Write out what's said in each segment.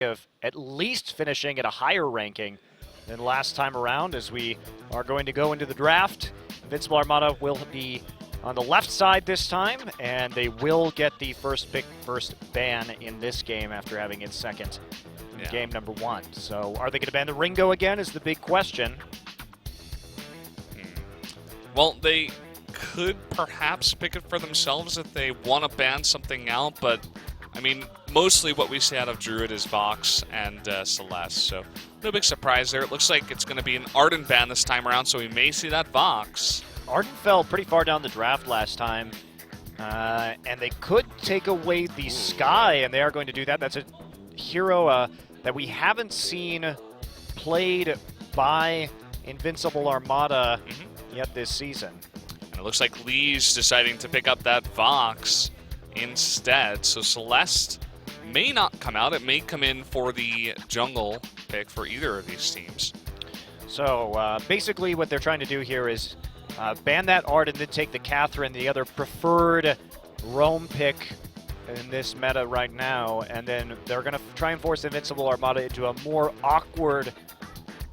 of at least finishing at a higher ranking than last time around, as we are going to go into the draft. Invincible Armada will be on the left side this time, and they will get the first pick, first ban in this game after having its second in game number 1. So are they going to ban the Ringo again is the big question. Well, they could perhaps pick it for themselves if they want to ban something out, but I mean, mostly what we see out of Druid is Vox and Celeste, so no big surprise there. It looks like it's going to be an Arden ban this time around, so we may see that Vox. Arden fell pretty far down the draft last time, and they could take away the Sky, and they are going to do that. That's a hero that we haven't seen played by Invincible Armada yet this season. And it looks like Lee's deciding to pick up that Vox instead. So Celeste may not come out. It may come in for the jungle pick for either of these teams. So basically what they're trying to do here is ban that Art and then take the Catherine, the other preferred roam pick in this meta right now, and then they're going to try and force Invincible Armada into a more awkward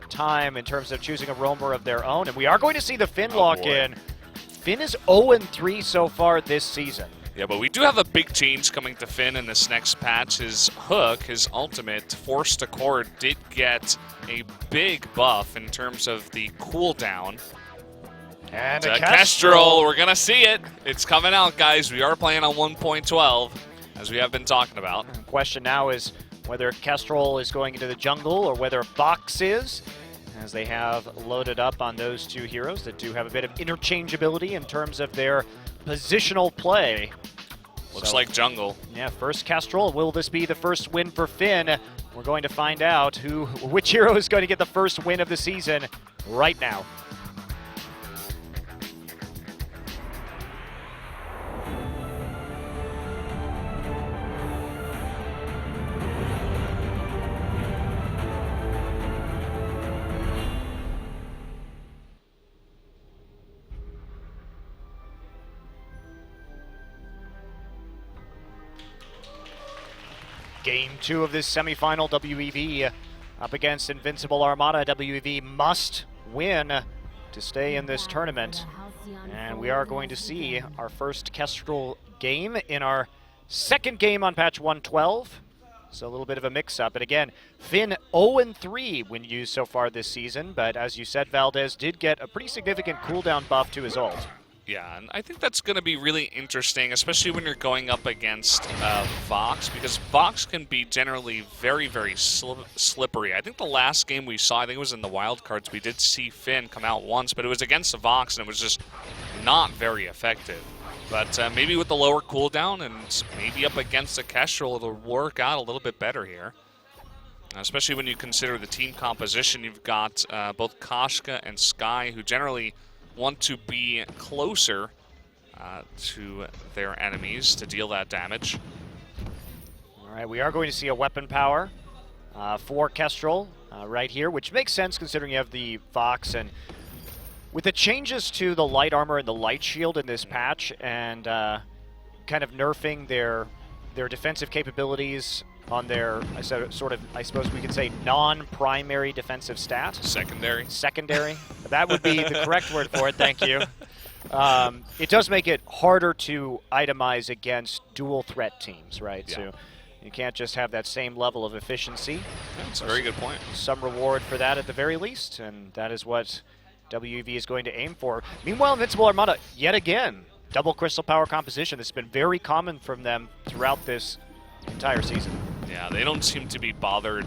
time in terms of choosing a roamer of their own. And we are going to see the Finn lock in. Finn is 0-3 so far this season. Yeah, but we do have a big change coming to Finn in this next patch. His hook, his ultimate, Forced Accord, did get a big buff in terms of the cooldown. And a Kestrel, we're going to see it. It's coming out, guys. We are playing on 1.12, as we have been talking about. The question now is whether Kestrel is going into the jungle or whether Vox is, as they have loaded up on those two heroes that do have a bit of interchangeability in terms of their positional play. Looks like jungle. Yeah, first Kestrel. Will this be the first win for Finn? We're going to find out which hero is going to get the first win of the season right now. Game 2 of this semifinal, WEV up against Invincible Armada. WEV must win to stay in this tournament. And we are going to see our first Kestrel game in our second game on patch 112. So a little bit of a mix-up. And again, Finn 0-3 when used so far this season. But as you said, Valdez did get a pretty significant cooldown buff to his ult. Yeah, and I think that's going to be really interesting, especially when you're going up against Vox, because Vox can be generally very, very slippery. I think the last game we saw, I think it was in the wildcards, we did see Finn come out once, but it was against the Vox, and it was just not very effective. But maybe with the lower cooldown and maybe up against a Kestrel, it'll work out a little bit better here. Especially when you consider the team composition. You've got both Koshka and Sky, who generally want to be closer to their enemies to deal that damage. All right, we are going to see a weapon power for Kestrel right here, which makes sense considering you have the Vox. And with the changes to the light armor and the light shield in this patch, and kind of nerfing their defensive capabilities on their, I suppose we could say, non-primary defensive stat. Secondary. Secondary. That would be the correct word for it, thank you. It does make it harder to itemize against dual threat teams, right? Yeah. So you can't just have that same level of efficiency. That's a very good point. Some reward for that at the very least, and that is what WEV is going to aim for. Meanwhile, Invincible Armada, yet again, double crystal power composition. This has been very common from them throughout this entire season. Yeah, they don't seem to be bothered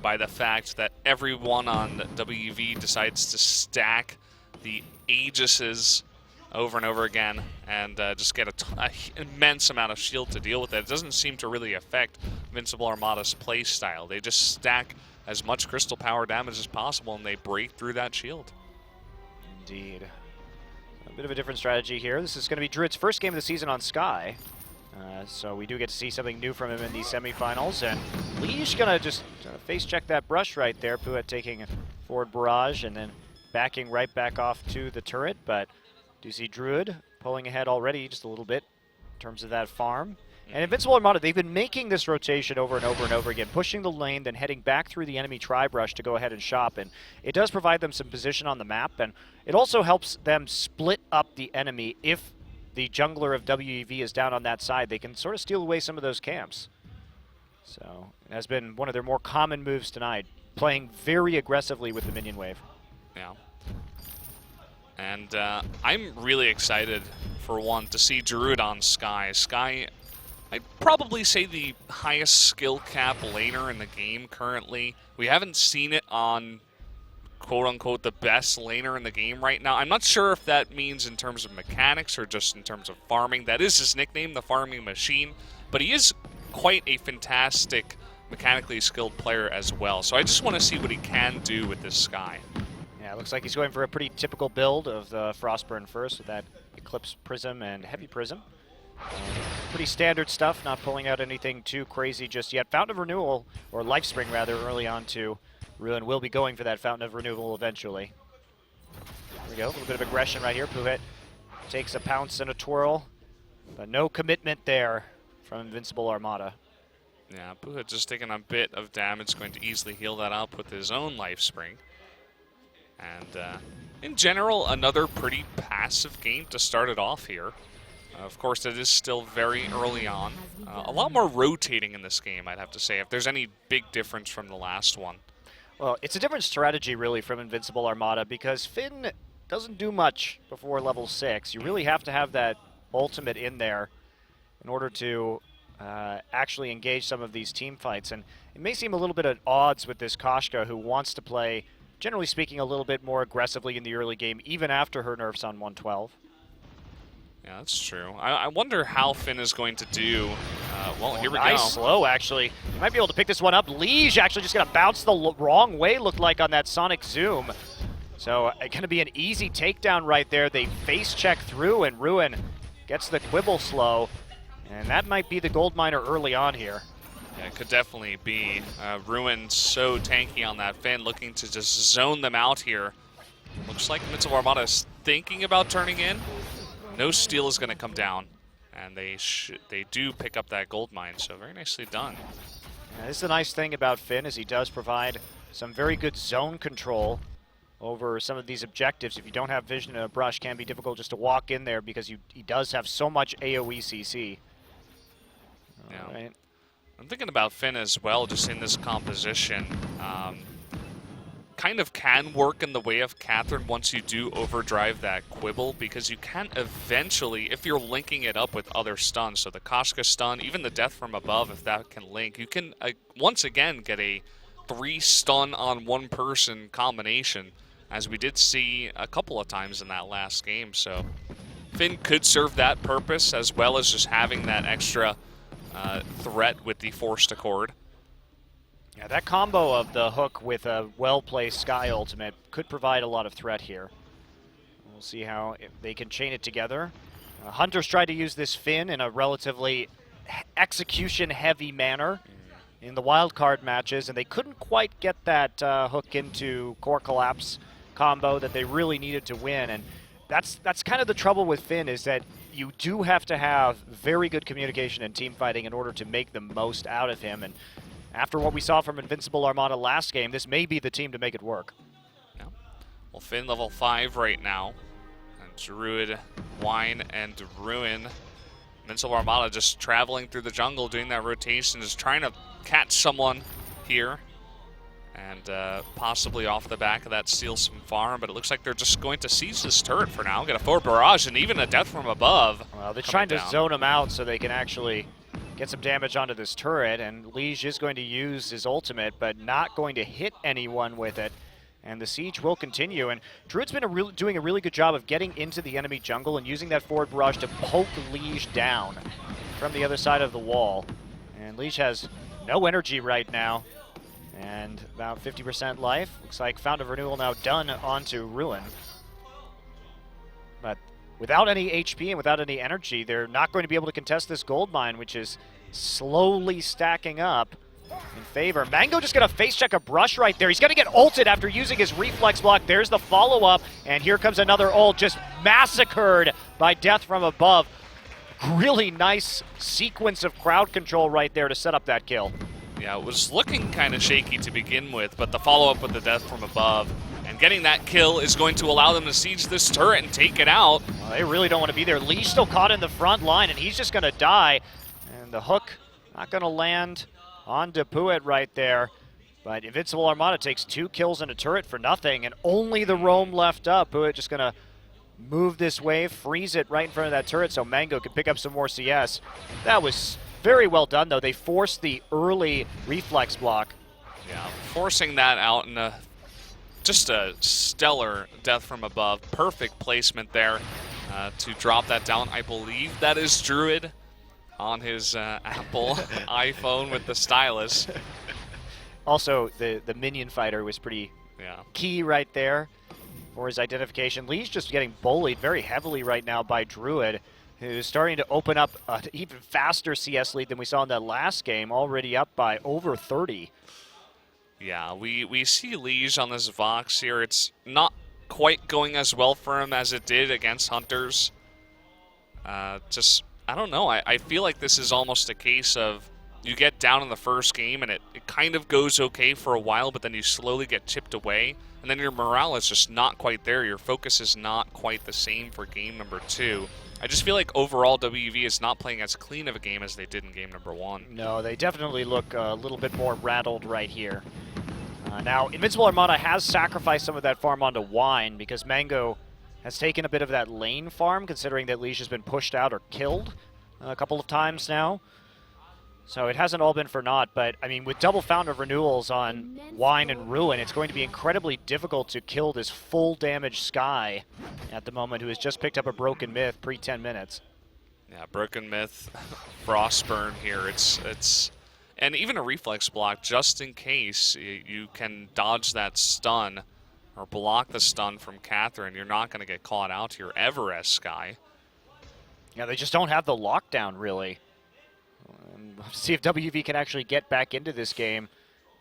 by the fact that everyone on WEV decides to stack the Aegises over and over again and just get an immense amount of shield to deal with it. It doesn't seem to really affect Invincible Armada's play style. They just stack as much crystal power damage as possible and they break through that shield. Indeed. A bit of a different strategy here. This is going to be Druid's first game of the season on Sky. So we do get to see something new from him in these semifinals. And Lee's going to just face check that brush right there. Puet taking a forward barrage and then backing right back off to the turret. But do see Druid pulling ahead already just a little bit in terms of that farm. And Invincible Armada, they've been making this rotation over and over and over again, pushing the lane, then heading back through the enemy tri-brush to go ahead and shop. And it does provide them some position on the map, and it also helps them split up the enemy. If the jungler of WEV is down on that side, they can sort of steal away some of those camps. So it has been one of their more common moves tonight, playing very aggressively with the minion wave. Yeah. And I'm really excited, for one, to see Druid on Skye. Skye, I'd probably say the highest skill cap laner in the game currently. We haven't seen it on, quote-unquote, the best laner in the game right now. I'm not sure if that means in terms of mechanics or just in terms of farming. That is his nickname, the Farming Machine. But he is quite a fantastic, mechanically skilled player as well. So I just want to see what he can do with this Skye. Yeah, it looks like he's going for a pretty typical build of the Frostburn first with that Eclipse Prism and Heavy Prism. Pretty standard stuff, not pulling out anything too crazy just yet. Fountain of Renewal, or Lifespring rather, early on to Ruin will be going for that Fountain of Renewal eventually. There we go, a little bit of aggression right here. Puhet takes a pounce and a twirl, but no commitment there from Invincible Armada. Yeah, Puhet just taking a bit of damage, going to easily heal that up with his own Lifespring. And in general, another pretty passive game to start it off here. Of course, it is still very early on. A lot more rotating in this game, I'd have to say, if there's any big difference from the last one. Well, it's a different strategy, really, from Invincible Armada, because Finn doesn't do much before level 6. You really have to have that ultimate in there in order to actually engage some of these team fights. And it may seem a little bit at odds with this Koshka, who wants to play, generally speaking, a little bit more aggressively in the early game, even after her nerfs on 112. Yeah, that's true. I wonder how Finn is going to do. Well, here we go. Nice slow, actually. He might be able to pick this one up. Liege actually just going to bounce the wrong way, looked like, on that Sonic Zoom. So going to be an easy takedown right there. They face check through, and Ruin gets the Quibble slow. And that might be the gold miner early on here. Yeah, it could definitely be. Ruin so tanky on that Finn, looking to just zone them out here. Looks like Invincible Armada is thinking about turning in. No steal is going to come down, and they do pick up that gold mine, so very nicely done. Yeah, this is the nice thing about Finn, is he does provide some very good zone control over some of these objectives. If you don't have vision in a brush, it can be difficult just to walk in there because he does have so much AoE CC. Yeah. Right. I'm thinking about Finn as well, just in this composition. Kind of can work in the way of Catherine once you do overdrive that Quibble, because you can eventually, if you're linking it up with other stuns, so the Koshka stun, even the Death from Above, if that can link, you can once again get a 3 stun on 1 person combination, as we did see a couple of times in that last game. So Finn could serve that purpose, as well as just having that extra threat with the Forced Accord. Yeah, that combo of the hook with a well-placed Skye ultimate could provide a lot of threat here. We'll see how they can chain it together. Hunters tried to use this Finn in a relatively execution-heavy manner in the wildcard matches, and they couldn't quite get that hook into core collapse combo that they really needed to win. And that's kind of the trouble with Finn, is that you do have to have very good communication and team fighting in order to make the most out of him. And after what we saw from Invincible Armada last game, this may be the team to make it work. Yeah. Well, Finn level 5 right now. And Druid, Wine, and Ruin. Invincible Armada just traveling through the jungle, doing that rotation, just trying to catch someone here. And possibly off the back of that steal some farm, but it looks like they're just going to seize this turret for now. Get a forward barrage and even a Death from Above. Well, they're trying to zone him out so they can actually get some damage onto this turret, and Liege is going to use his ultimate, but not going to hit anyone with it. And the siege will continue, and Druid's been doing a really good job of getting into the enemy jungle and using that forward barrage to poke Liege down from the other side of the wall. And Liege has no energy right now, and about 50% life. Looks like Fountain of Renewal now done onto Ruin. But without any HP and without any energy, they're not going to be able to contest this gold mine, which is slowly stacking up in favor. Mango just going to face check a brush right there. He's going to get ulted after using his reflex block. There's the follow-up, and here comes another ult, just massacred by Death from Above. really nice sequence of crowd control right there to set up that kill. Yeah, it was looking kind of shaky to begin with, but the follow-up with the death from above and getting that kill is going to allow them to siege this turret and take it out. Well, they really don't want to be there. Lee's still caught in the front line, and he's just going to die. And the hook not going to land on Depuit right there. But Invincible Armada takes 2 kills in a turret for nothing, and only the roam left up. Depuit just going to move this wave, freeze it right in front of that turret so Mango can pick up some more CS. That was very well done, though. They forced the early reflex block. Yeah, forcing that out in just a stellar death from above. Perfect placement there to drop that down. I believe that is Druid on his Apple iPhone with the stylus. Also, the minion fighter was pretty key right there for his identification. Lee's just getting bullied very heavily right now by Druid, who's starting to open up an even faster CS lead than we saw in that last game, already up by over 30. Yeah, we see Liege on this Vox here. It's not quite going as well for him as it did against Hunters. I don't know. I feel like this is almost a case of you get down in the first game and it kind of goes okay for a while, but then you slowly get chipped away, and then your morale is just not quite there. Your focus is not quite the same for game number 2. I just feel like overall WEV is not playing as clean of a game as they did in game number 1. No, they definitely look a little bit more rattled right here. Now, Invincible Armada has sacrificed some of that farm onto Wine because Mango has taken a bit of that lane farm, considering that Leash has been pushed out or killed a couple of times now. So it hasn't all been for naught, but I mean, with double Fountain of Renewals on Wine and Ruin, it's going to be incredibly difficult to kill this full damage Skye at the moment, who has just picked up a Broken Myth pre-10 minutes. Yeah, Broken Myth, Frostburn here. And even a reflex block, just in case you can dodge that stun or block the stun from Catherine. You're not going to get caught out here ever as Skye. Yeah, they just don't have the lockdown, really. See if WV can actually get back into this game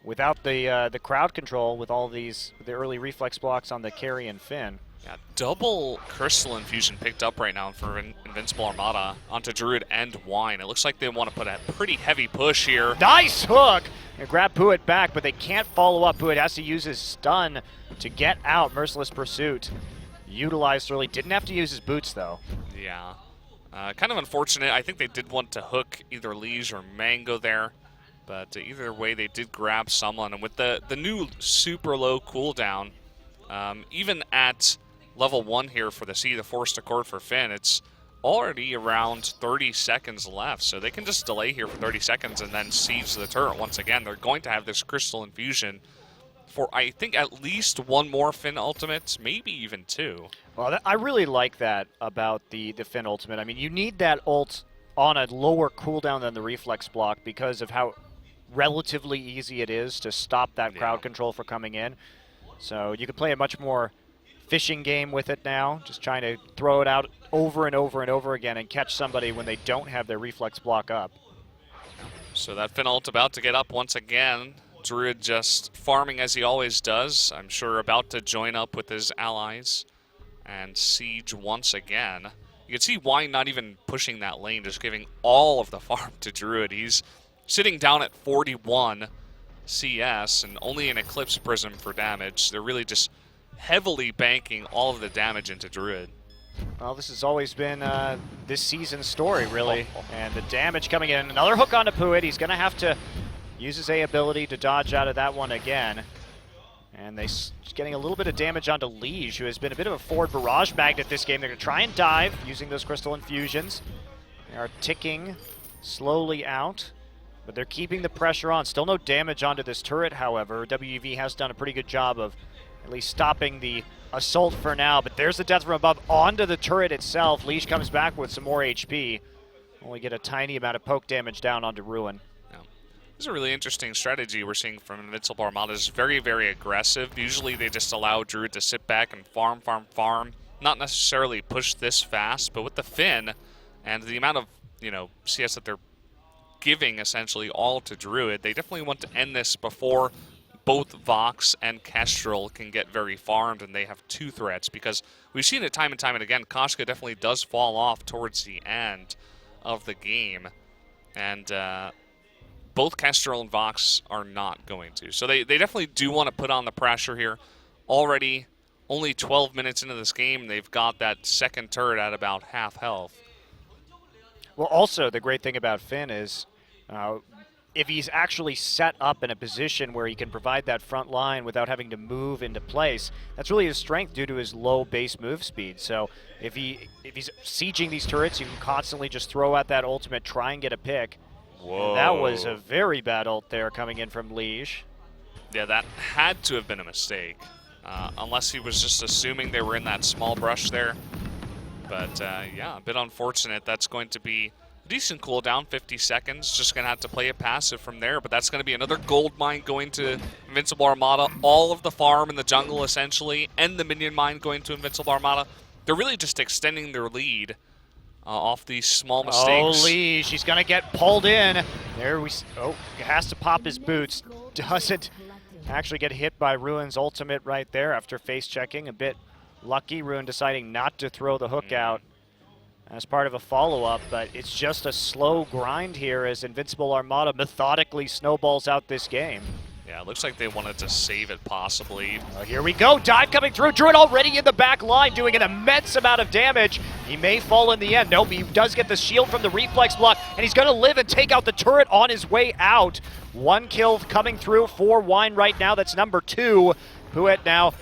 without the crowd control with all the early reflex blocks on the carry and Finn. Yeah, double Crystal Infusion picked up right now for Invincible Armada onto Druid and Wine. It looks like they want to put a pretty heavy push here. Nice hook! And grab Puit back, but they can't follow up. Puit has to use his stun to get out. Merciless Pursuit utilized early. Didn't have to use his boots, though. Yeah. Kind of unfortunate. I think they did want to hook either Liege or Mango there, but either way they did grab someone. And with the new super low cooldown, even at level 1 here for the the Forced Accord for Finn, it's already around 30 seconds left, so they can just delay here for 30 seconds and then siege the turret once again. They're going to have this Crystal Infusion for, I think, at least 1 more Finn ultimate, maybe even 2. Well, I really like that about the Finn ultimate. I mean, you need that ult on a lower cooldown than the reflex block because of how relatively easy it is to stop that crowd control for coming in. So you can play a much more fishing game with it now, just trying to throw it out over and over and over again and catch somebody when they don't have their reflex block up. So that Finn ult about to get up once again. Druid just farming as he always does. I'm sure about to join up with his allies and siege once again. You can see why not even pushing that lane, just giving all of the farm to Druid. He's sitting down at 41 CS and only an Eclipse Prism for damage. They're really just heavily banking all of the damage into Druid. Well, this has always been this season's story, really. And the damage coming in. Another hook onto Puit. He's going to have to use his A ability to dodge out of that one again. And they're getting a little bit of damage onto Liege, who has been a bit of a forward barrage magnet this game. They're going to try and dive using those Crystal Infusions. They are ticking slowly out, but they're keeping the pressure on. Still no damage onto this turret, however. WEV has done a pretty good job of at least stopping the assault for now, but there's the death from above onto the turret itself. Liege comes back with some more HP. Only get a tiny amount of poke damage down onto Ruin. This is a really interesting strategy we're seeing from Invincible Armada. It's very, very aggressive. Usually they just allow Druid to sit back and farm. Not necessarily push this fast, but with the Finn and the amount of, CS that they're giving essentially all to Druid, they definitely want to end this before both Vox and Kestrel can get very farmed and they have 2 threats, because we've seen it time and time and again. Koshka definitely does fall off towards the end. of the game. And both Kestrel and Vox are not going to. So they definitely do want to put on the pressure here. Already only 12 minutes into this game, they've got that second turret at about half health. Well, also, the great thing about Finn is if he's actually set up in a position where he can provide that front line without having to move into place, that's really his strength due to his low base move speed. So if he's sieging these turrets, you can constantly just throw out that ultimate, try and get a pick. Whoa. And that was a very bad ult there coming in from Liege. Yeah, that had to have been a mistake. Unless he was just assuming they were in that small brush there. But yeah, a bit unfortunate. That's going to be a decent cooldown, 50 seconds. Just going to have to play it passive from there. But that's going to be another gold mine going to Invincible Armada. All of the farm in the jungle, essentially, and the minion mine going to Invincible Armada. They're really just extending their lead off these small mistakes. Oh, Liege, he's going to get pulled in. There we... Oh, he has to pop his boots. Doesn't actually get hit by Ruin's ultimate right there after face checking. A bit lucky, Ruin deciding not to throw the hook out as part of a follow-up, but it's just a slow grind here as Invincible Armada methodically snowballs out this game. Yeah, it looks like they wanted to save it possibly. Oh, here we go, dive coming through. Druid already in the back line doing an immense amount of damage. He may fall in the end. Nope, he does get the shield from the reflex block, and he's gonna live and take out the turret on his way out. One kill coming through for Wine right now, that's number 2. Puet now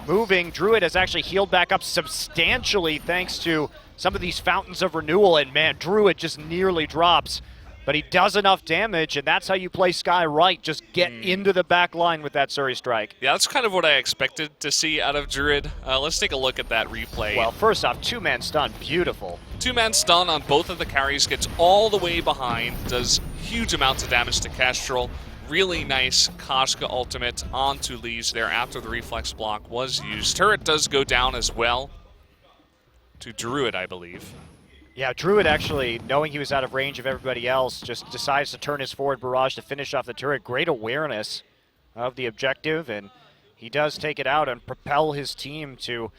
moving. Druid has actually healed back up substantially thanks to some of these fountains of renewal, and man, Druid just nearly drops. But he does enough damage, and that's how you play Sky right. Just get into the back line with that Suri Strike. Yeah, that's kind of what I expected to see out of Druid. Let's take a look at that replay. Well, first off, 2-man stun, beautiful. 2-man stun on both of the carries, gets all the way behind, does huge amounts of damage to Kestrel. Really nice Koshka ultimate onto Liege there after the reflex block was used. Turret does go down as well to Druid, I believe. Yeah, Druid actually, knowing he was out of range of everybody else, just decides to turn his forward barrage to finish off the turret. Great awareness of the objective, and he does take it out and propel his team to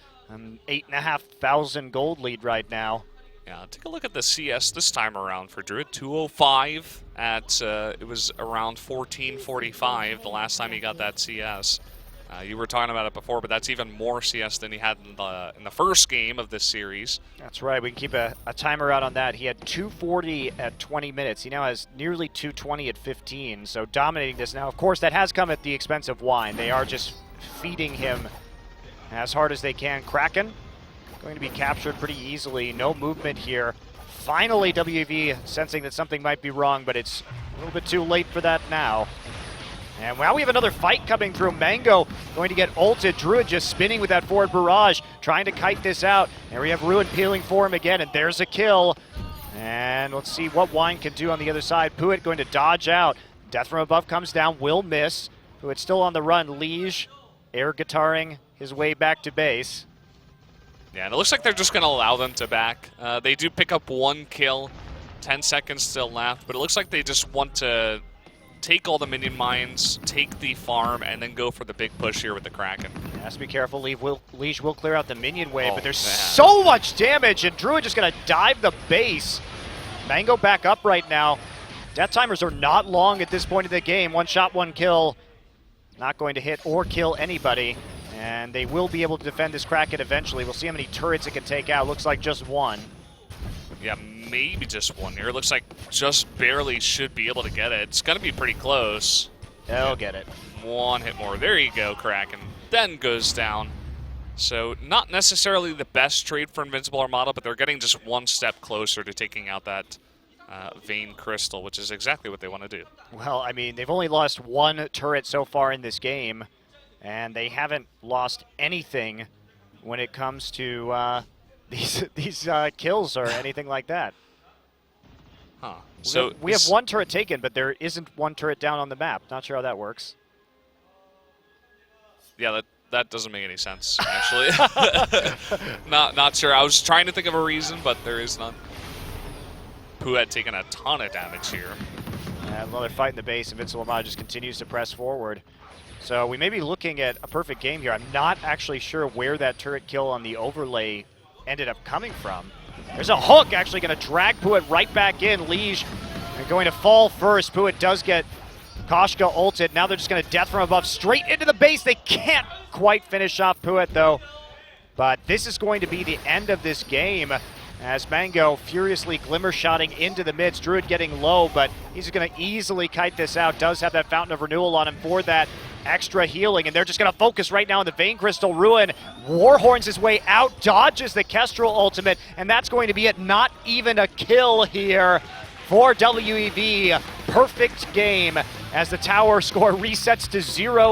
8,500 gold lead right now. Yeah, take a look at the CS this time around for Druid. 205 at, it was around 1445 the last time he got that CS. You were talking about it before, but that's even more CS than he had in the first game of this series. That's right. We can keep a timer out on that. He had 240 at 20 minutes. He now has nearly 220 at 15, so dominating this now. Of course, that has come at the expense of Wine. They are just feeding him as hard as they can. Kraken going to be captured pretty easily. No movement here. Finally, WEV sensing that something might be wrong, but it's a little bit too late for that now. And wow, we have another fight coming through. Mango going to get ulted. Druid just spinning with that forward barrage, trying to kite this out. And we have Ruin peeling for him again, and there's a kill. And let's see what Wine can do on the other side. Puet going to dodge out. Death from above comes down, will miss. Puet still on the run. Liege air guitaring his way back to base. Yeah, and it looks like they're just going to allow them to back. They do pick up 1 kill, 10 seconds still left, but it looks like they just want to take all the minion mines, take the farm, and then go for the big push here with the Kraken. Has to be careful. Liege will clear out the minion wave, but there's man. so much damage, and Druid just going to dive the base. Mango back up right now. Death timers are not long at this point of the game. 1 shot, 1 kill. Not going to hit or kill anybody, and they will be able to defend this Kraken eventually. We'll see how many turrets it can take out. Looks like just 1. Yeah, maybe just 1 here. It looks like just barely should be able to get it. It's going to be pretty close. They'll get it. 1 hit more. There you go, Kraken. Then goes down. So not necessarily the best trade for Invincible Armada, but they're getting just 1 step closer to taking out that Vein Crystal, which is exactly what they want to do. Well, I mean, they've only lost 1 turret so far in this game, and they haven't lost anything when it comes to these kills or anything like that. Huh. So we have 1 turret taken, but there isn't 1 turret down on the map. Not sure how that works. Yeah, that doesn't make any sense, actually. not sure. I was trying to think of a reason, but there is none. Puet taking a ton of damage here. Another fight in the base. Invincible Armada just continues to press forward. So we may be looking at a perfect game here. I'm not actually sure where that turret kill on the overlay ended up coming from. There's a hook actually going to drag Puit right back in. Liege going to fall first. Puit does get Koshka ulted. Now they're just going to death from above straight into the base. They can't quite finish off Puit though. But this is going to be the end of this game as Mango furiously glimmer-shotting into the mids. Druid getting low, but he's going to easily kite this out. Does have that Fountain of Renewal on him for that extra healing, and they're just going to focus right now on the Vein Crystal Ruin. Warhorns his way out, dodges the Kestrel ultimate, and that's going to be it. Not even a kill here for WEV. Perfect game as the tower score resets to 0.